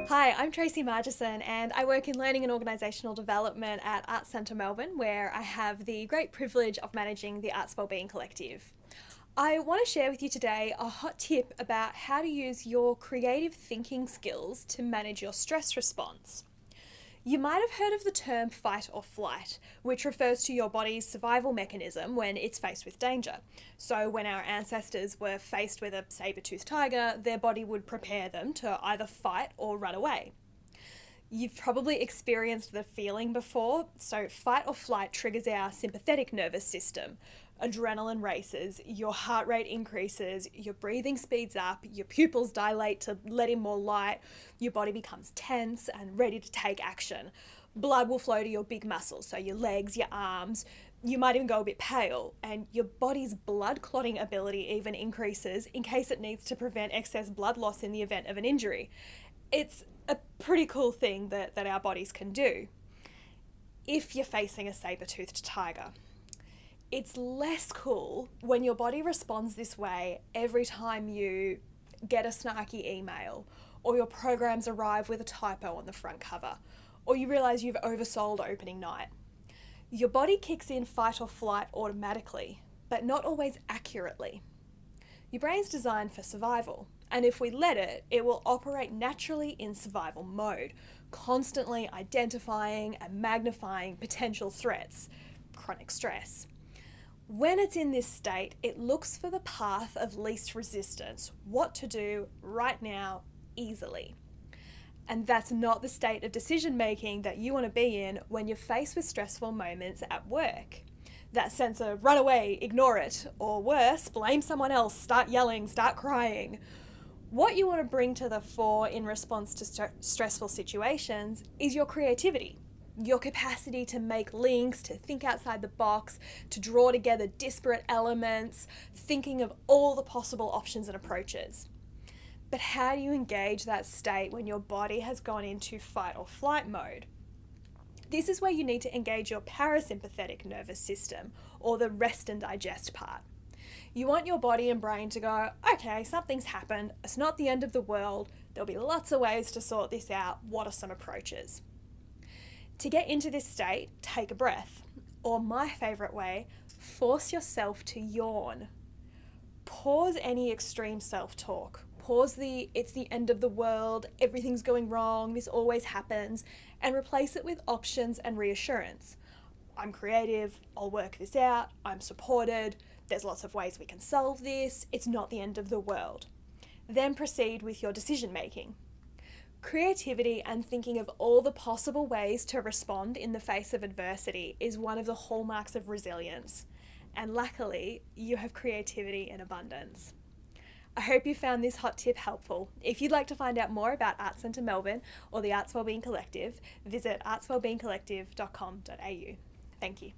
Hi, I'm Tracy Margison and I work in Learning and Organisational Development at Arts Centre Melbourne, where I have the great privilege of managing the Arts Wellbeing Collective. I want to share with you today a hot tip about how to use your creative thinking skills to manage your stress response. You might have heard of the term fight or flight, which refers to your body's survival mechanism when it's faced with danger. So when our ancestors were faced with a saber-toothed tiger, their body would prepare them to either fight or run away. You've probably experienced the feeling before, so fight or flight triggers our sympathetic nervous system. Adrenaline races, your heart rate increases, your breathing speeds up, your pupils dilate to let in more light, your body becomes tense and ready to take action. Blood will flow to your big muscles, so your legs, your arms. You might even go a bit pale, and your body's blood clotting ability even increases in case it needs to prevent excess blood loss in the event of an injury. It's a pretty cool thing that our bodies can do if you're facing a saber-toothed tiger. It's less cool when your body responds this way every time you get a snarky email, or your programs arrive with a typo on the front cover, or you realise you've oversold opening night. Your body kicks in fight or flight automatically, but not always accurately. Your brain's designed for survival, and if we let it, it will operate naturally in survival mode, constantly identifying and magnifying potential threats, chronic stress. When it's in this state, it looks for the path of least resistance, what to do right now, easily. And that's not the state of decision making that you want to be in when you're faced with stressful moments at work. That sense of run away, ignore it, or worse, blame someone else, start yelling, start crying. What you want to bring to the fore in response to stressful situations is your creativity. Your capacity to make links, to think outside the box, to draw together disparate elements, thinking of all the possible options and approaches. But how do you engage that state when your body has gone into fight or flight mode? This is where you need to engage your parasympathetic nervous system, or the rest and digest part. You want your body and brain to go, okay, something's happened, it's not the end of the world, there'll be lots of ways to sort this out, what are some approaches? To get into this state, take a breath. Or my favourite way, force yourself to yawn. Pause any extreme self-talk. Pause the it's the end of the world, everything's going wrong, this always happens, and replace it with options and reassurance. I'm creative, I'll work this out, I'm supported, there's lots of ways we can solve this, it's not the end of the world. Then proceed with your decision making. Creativity and thinking of all the possible ways to respond in the face of adversity is one of the hallmarks of resilience. And luckily, you have creativity in abundance. I hope you found this hot tip helpful. If you'd like to find out more about Arts Centre Melbourne or the Arts Wellbeing Collective, visit artswellbeingcollective.com.au. Thank you.